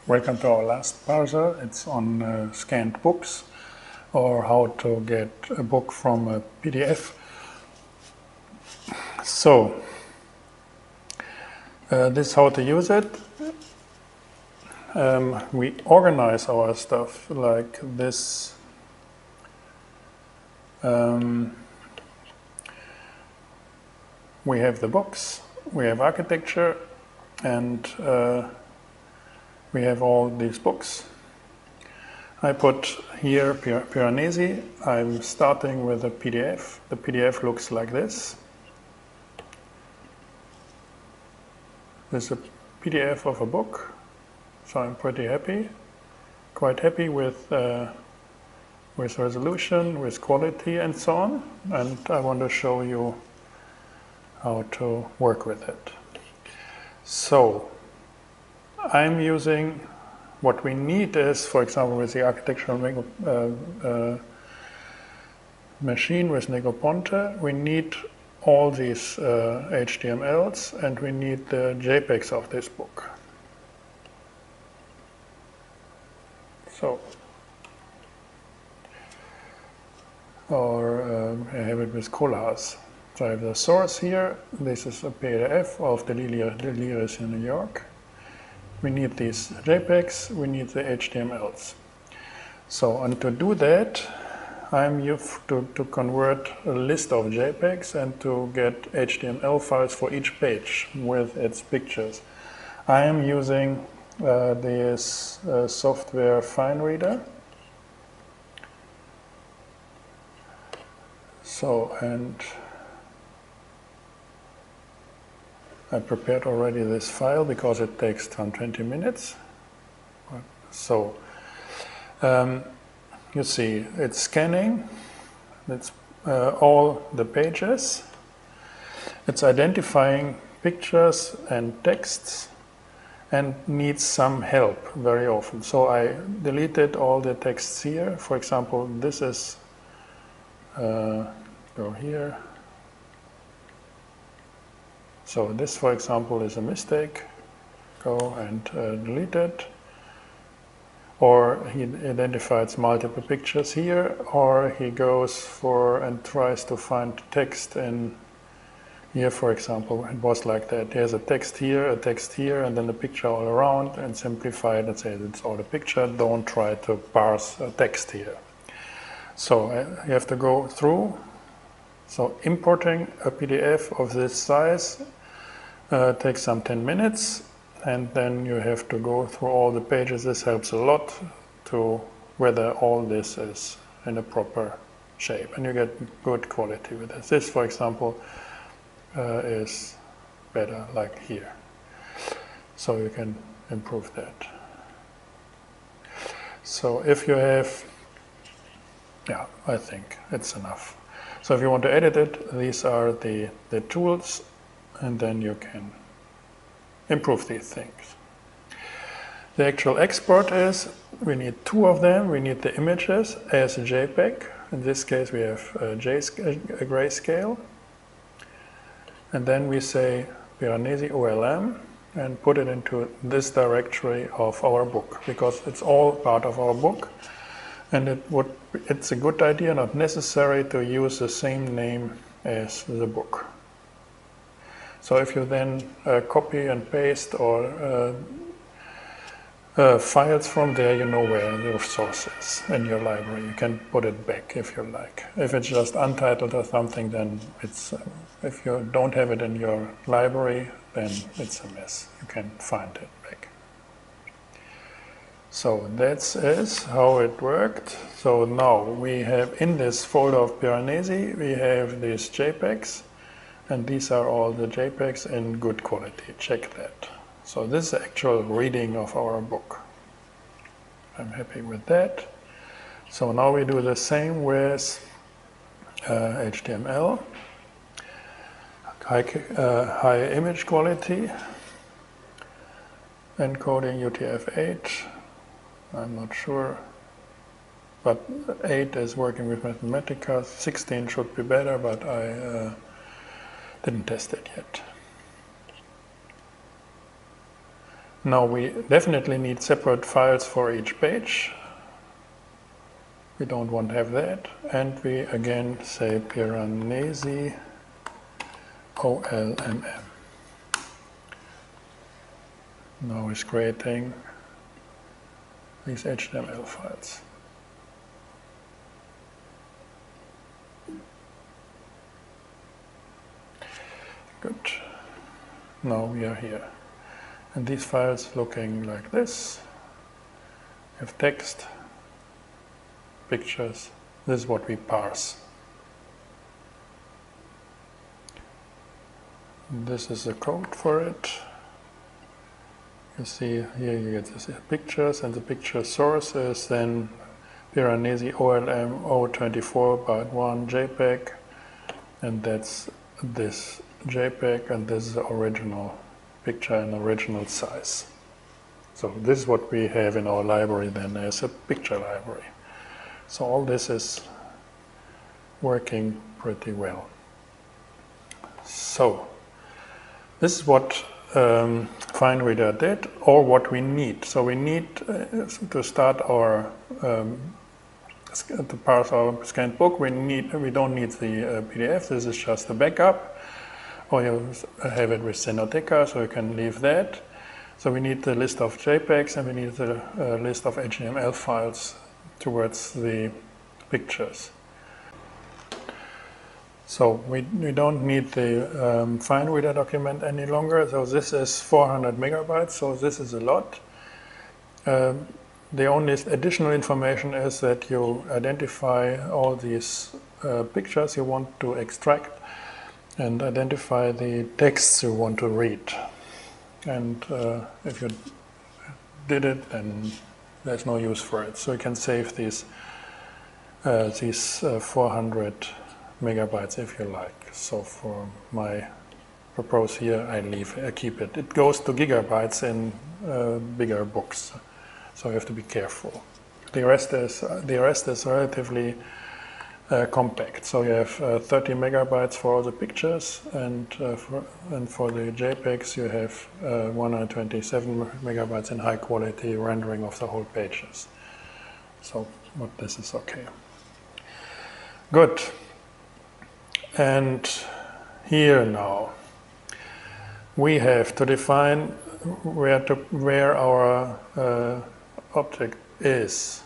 Welcome to our last parser. It's on scanned books, or how to get a book from a PDF. So, this is how to use it. We organize our stuff like this. We have the books, we have architecture, and we have all these books. I put here Piranesi. I'm starting with a PDF. The PDF looks like this. This is a PDF of a book, so I'm pretty happy. Quite happy with resolution, with quality, and so on. And I want to show you how to work with it. So, I'm using, what we need is, for example, with the architectural machine with Negroponte, we need all these HTMLs, and we need the JPEGs of this book. So, or I have it with collars. So I have the source here. This is a PDF of the Delirious in New York. We need these JPEGs, we need the HTMLs. So, and to do that, I'm used to convert a list of JPEGs and to get HTML files for each page with its pictures. I am using this software FineReader. So, and I prepared already this file because it takes 20 minutes. So, you see, it's scanning, it's all the pages, it's identifying pictures and texts, and needs some help very often. So I deleted all the texts here. For example, this is, go here. So this, for example, is a mistake. Go and delete it. Or he identifies multiple pictures here, or he goes for and tries to find text in here, for example. It was like that. There's a text here, and then a picture all around, and simplify it and say it's all a picture. Don't try to parse a text here. So you have to go through. So importing a PDF of this size takes some 10 minutes, and then you have to go through all the pages. This helps a lot to whether all this is in a proper shape, and you get good quality with this. This, for example, is better like here. So you can improve that. So if you have, yeah, I think it's enough. So if you want to edit it, these are the tools, and then you can improve these things. The actual export is, we need two of them. We need the images as a JPEG. In this case we have a grayscale. And then we say Piranesi OLM and put it into this directory of our book, because it's all part of our book. And it's a good idea, not necessary, to use the same name as the book. So if you then copy and paste or files from there, you know where the source is in your library. You can put it back if you like. If it's just untitled or something, then it's, if you don't have it in your library, then it's a mess. You can find it back. So that is how it worked. So now we have in this folder of Piranesi, we have these JPEGs. And these are all the JPEGs in good quality. Check that. So this is the actual reading of our book. I'm happy with that. So now we do the same with HTML. High image quality. Encoding UTF-8. I'm not sure. But 8 is working with Mathematica. 16 should be better, but I didn't test it yet. Now we definitely need separate files for each page. We don't want to have that. And we again say Piranesi OLMM. Now it's creating these HTML files. Good. Now we are here. And these files looking like this. We have text, pictures. This is what we parse. This is the code for it. You see here you get the pictures, and the picture source is then Piranesi OLM 024 byte 1 JPEG, and that's this JPEG, and this is the original picture in original size. So this is what we have in our library then as a picture library. So all this is working pretty well. So this is what FineReader did, or what we need. So we need to start our to parse our scanned book. We don't need the PDF. This is just the backup. Or you have it with Xenoteca, so you can leave that. So we need the list of JPEGs, and we need the list of HTML files towards the pictures. So we don't need the FineReader document any longer. So this is 400 megabytes, so this is a lot. The only additional information is that you identify all these pictures you want to extract and identify the texts you want to read. And if you did it, then there's no use for it. So you can save these 400 megabytes if you like. So for my purpose here, I keep it. It goes to gigabytes in bigger books, so you have to be careful. The rest is relatively compact. So you have 30 megabytes for all the pictures, and for the JPEGs you have 127 megabytes in high quality rendering of the whole pages. So this is okay. Good. And here now we have to define where our object is.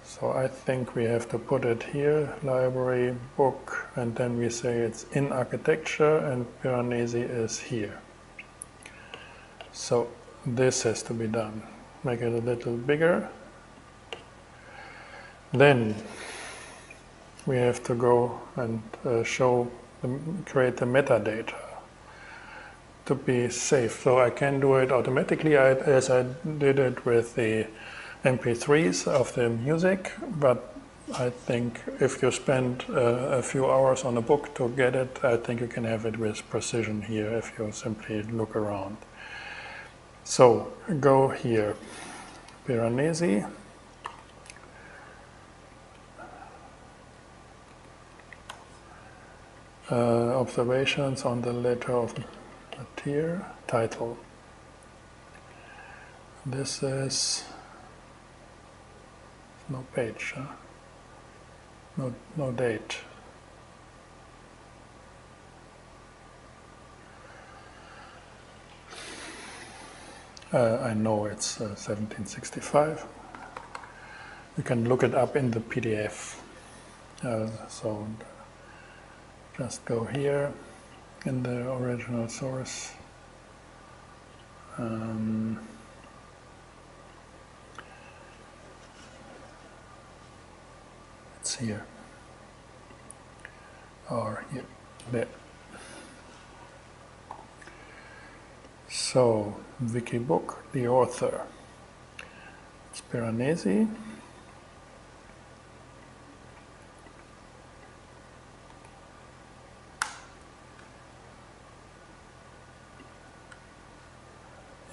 So I think we have to put it here, library, book, and then we say it's in architecture, and Piranesi is here. So this has to be done. Make it a little bigger. Then we have to go and create the metadata to be safe. So I can do it automatically as I did it with the MP3s of the music, but I think if you spend a few hours on a book to get it, I think you can have it with precision here if you simply look around. So go here, Piranesi. Observations on the letter of the tier, title. This is no page, huh? No date. I know it's 1765. You can look it up in the PDF. So just go here in the original source. It's here, or here, there. So, Wikibook, the author, it's Piranesi.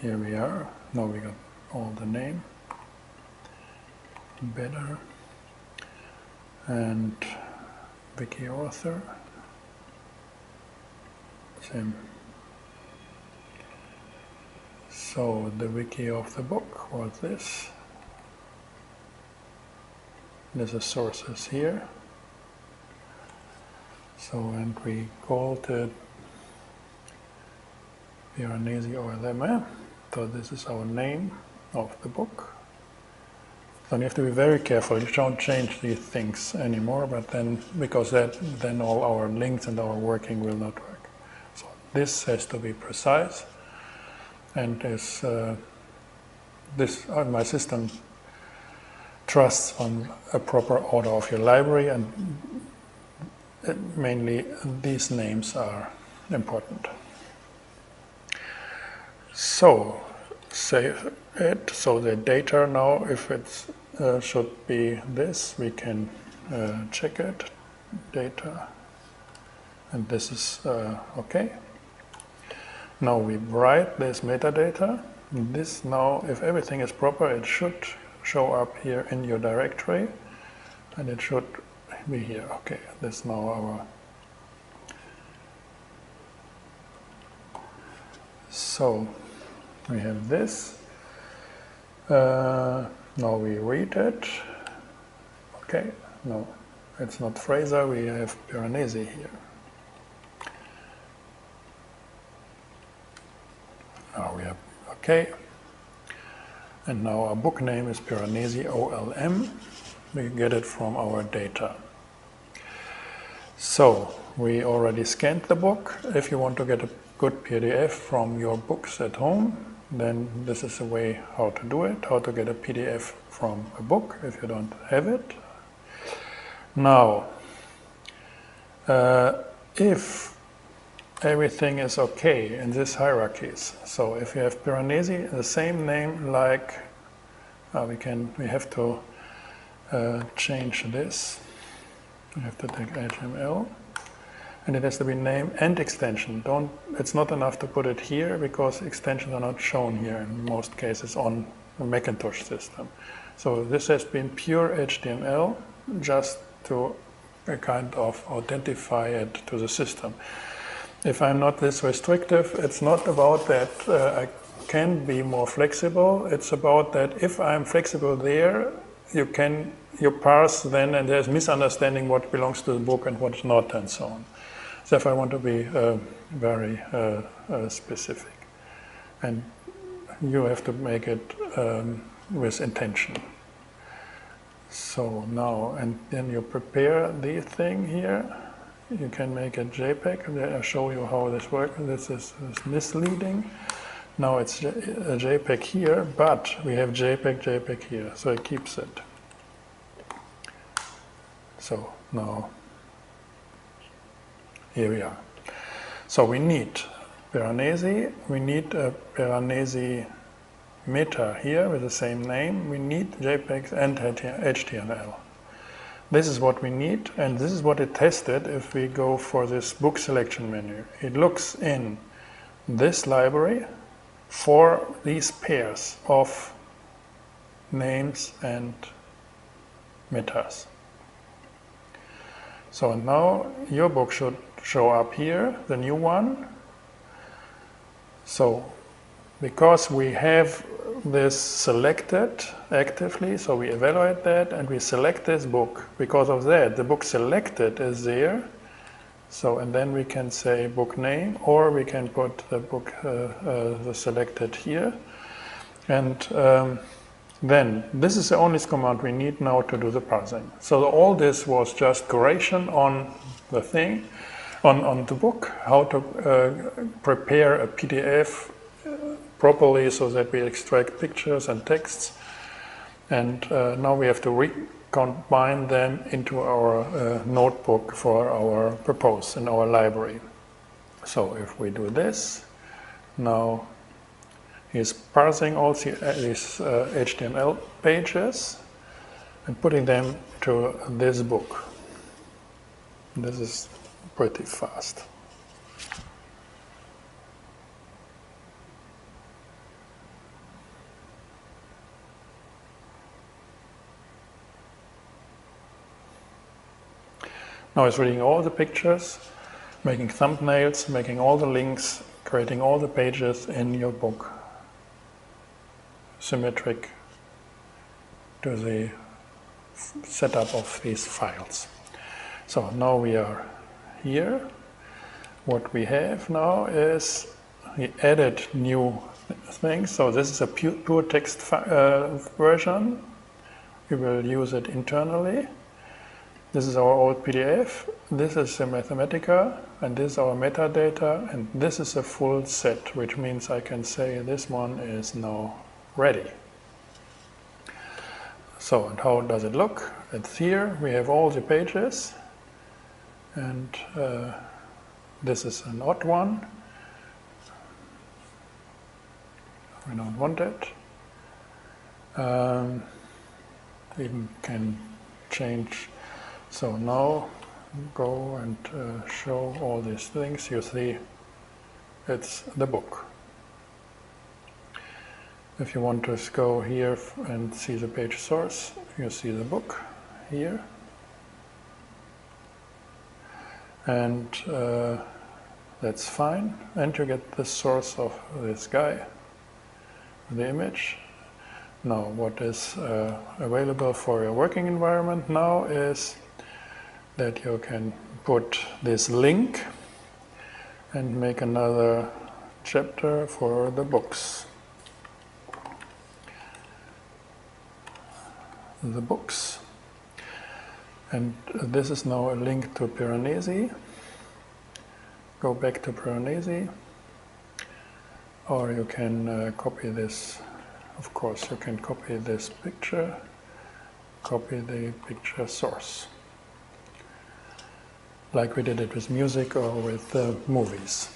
Here we are. Now we got all the name. Better. And wiki author. Same. So the wiki of the book was this. There's the sources here. So, and we called it Piranesi OLM. So this is our name of the book. So you have to be very careful. You don't change these things anymore, but then, because then all our links and our working will not work. So this has to be precise, and is my system trusts on a proper order of your library, and mainly these names are important. So save it. So the data now, if it should be this, we can check it. Data, and this is okay. Now we write this metadata. This now, if everything is proper, it should show up here in your directory, and it should be here. Okay, this is now our. So we have this. Now we read it. Okay, no, it's not Fraser, we have Piranesi here. Now we have, okay. And now our book name is Piranesi OLM. We get it from our data. So we already scanned the book. If you want to get a good PDF from your books at home, then this is a way how to do it, how to get a PDF from a book if you don't have it. Now, if everything is okay in these hierarchies, so if you have Piranesi, the same name like, we have to change this. We have to take HTML. And it has to be name and extension. It's not enough to put it here, because extensions are not shown here in most cases on the Macintosh system. So this has been pure HTML, just to kind of authentify it to the system. If I'm not this restrictive, it's not about that I can be more flexible. It's about that if I'm flexible there, you parse then, and there's misunderstanding what belongs to the book and what's not, and so on. So if I want to be very specific, and you have to make it with intention. So now, and then you prepare the thing here. You can make a JPEG, and I'll show you how this works. This is misleading. Now it's a JPEG here, but we have JPEG here, so it keeps it. So now, here we are. So we need Piranesi, we need a Piranesi meta here with the same name, we need JPEGs and HTML. This is what we need, and this is what it tested if we go for this book selection menu. It looks in this library for these pairs of names and metas. So now your book should show up here, the new one. So because we have this selected actively, so we evaluate that and we select this book. Because of that, the book selected is there. So, and then we can say book name, or we can put the book the selected here. And then this is the only command we need now to do the parsing. So all this was just correction on the thing, on the book, how to prepare a PDF properly so that we extract pictures and texts. And now we have to recombine them into our notebook for our purpose in our library. So if we do this, now he's parsing all these HTML pages and putting them to this book. This is pretty fast. Now it's reading all the pictures, making thumbnails, making all the links, creating all the pages in your book. symmetric to the setup of these files. So now we are here. What we have now is we added new things. So this is a pure text version. We will use it internally. This is our old PDF. This is the Mathematica, and this is our metadata, and this is a full set, which means I can say this one is now ready. So, and how does it look? It's here. We have all the pages, and this is an odd one. We don't want it. We can change. So now go and show all these things. You see, it's the book. If you want to go here and see the page source, you see the book here. And that's fine. And you get the source of this guy, the image. Now, what is available for your working environment now is that you can put this link and make another chapter for the books. The books. And this is now a link to Piranesi. Go back to Piranesi. Or you can copy this. Of course, you can copy this picture, copy the picture source, like we did it with music or with movies.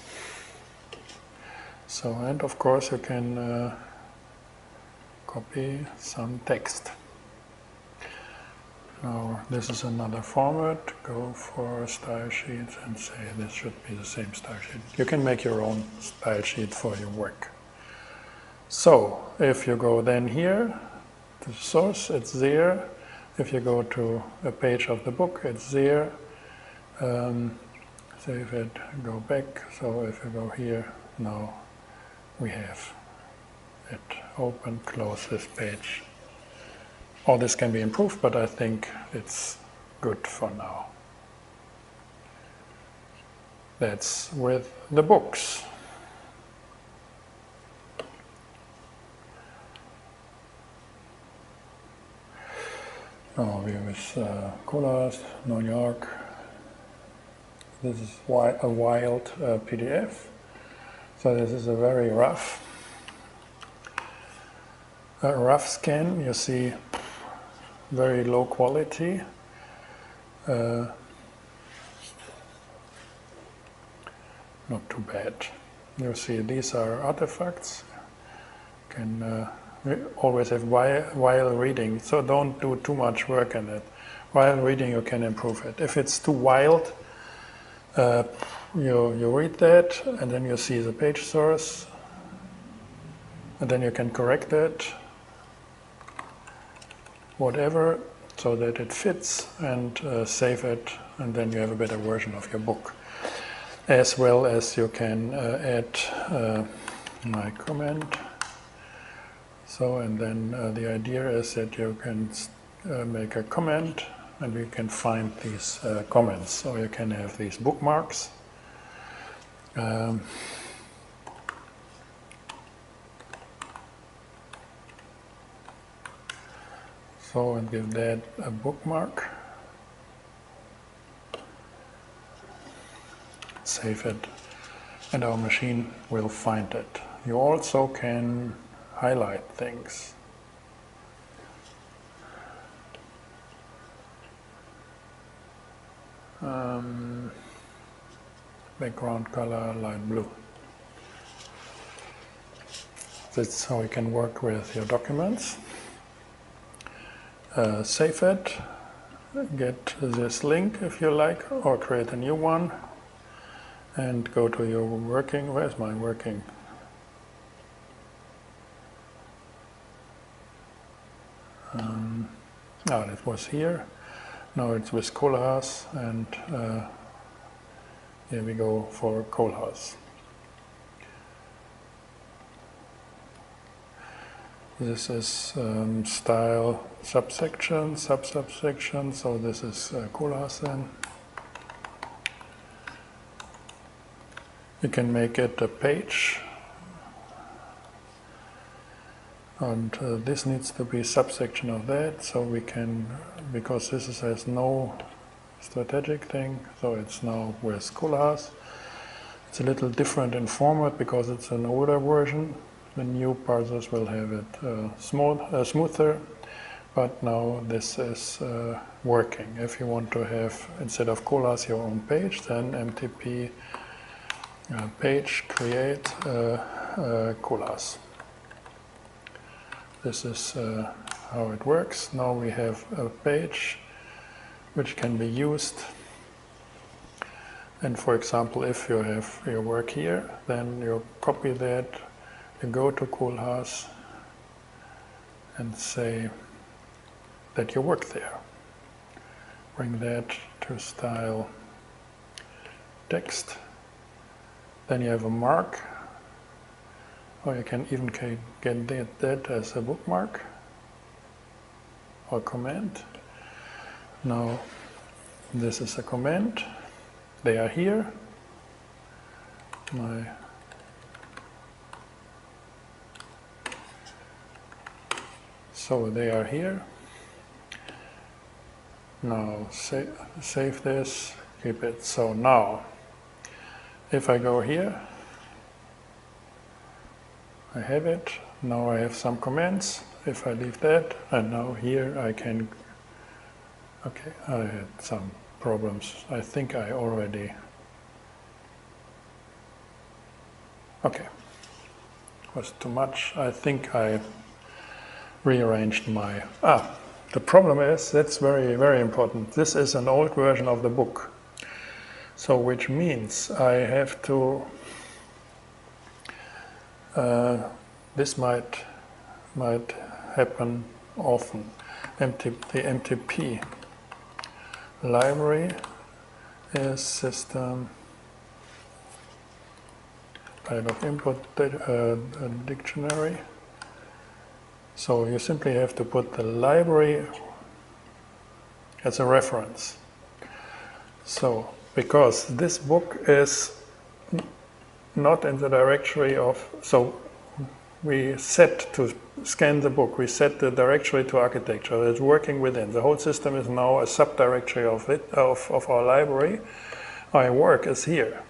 So, and of course you can copy some text. Now, this is another format. Go for style sheets and say this should be the same style sheet. You can make your own style sheet for your work. So, if you go then here, to the source, it's there. If you go to a page of the book, it's there. Save it, go back. So if you go here, now we have it open, close this page. All this can be improved, but I think it's good for now. That's with the books. Now we're with Colas, New York. This is a wild PDF. So this is a very rough scan. You see very low quality. Not too bad. You see these are artifacts. Can always have while reading, so don't do too much work in it. While reading you can improve it. If it's too wild, you read that and then you see the page source and then you can correct it, whatever, so that it fits, and save it, and then you have a better version of your book. As well as you can add my comment. So, and then the idea is that you can make a comment and we can find these comments. So you can have these bookmarks. So, and give that a bookmark. Save it, and our machine will find it. You also can highlight things. Background color light blue. That's how you can work with your documents. Save it, get this link if you like, or create a new one, and go to your working. Where's my working? It was here. Now it's with Kohlhaas, and here we go for Kohlhaas. This is style subsection, sub-subsection, so this is Koolhaas then. You can make it a page, and this needs to be a subsection of that, so we can, because this has no strategic thing, so it's now with Koolhaas. It's a little different in format because it's an older version. The new parsers will have it smoother, but now this is working. If you want to have, instead of Koolhaas, your own page, then mtp page create Koolhaas. This is how it works. Now we have a page which can be used. And for example, if you have your work here, then you copy that, you go to Koolhaas and say that you work there. Bring that to style text. Then you have a mark, or you can even get that as a bookmark or comment. Now this is a comment. They are here. So they are here. Now save this, keep it. So now, if I go here, I have it. Now I have some comments. If I leave that, and now here I can, okay, I had some problems. I think I already, okay, was too much. I think I rearranged my, the problem is, that's very, very important. This is an old version of the book. So which means I have to, this might happen often. The MTP library is system type of input dictionary. So you simply have to put the library as a reference. So because this book is not in the directory of, so we set to scan the book, we set the directory to architecture. It's working within. The whole system is now a subdirectory of it, of our library. My work is here.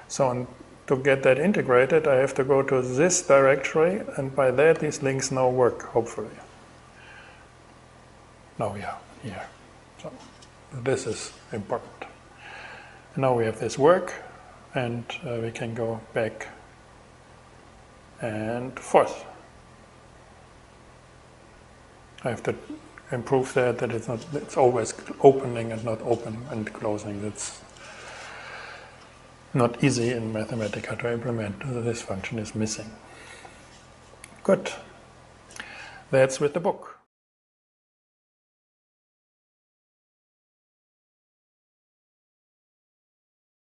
So to get that integrated, I have to go to this directory, and by that these links now work, hopefully. Now we are here. So this is important. Now we have this work, and we can go back and forth. I have to improve that it's always opening and not open and closing. That's not easy in Mathematica to implement. This function is missing. Good. That's with the book.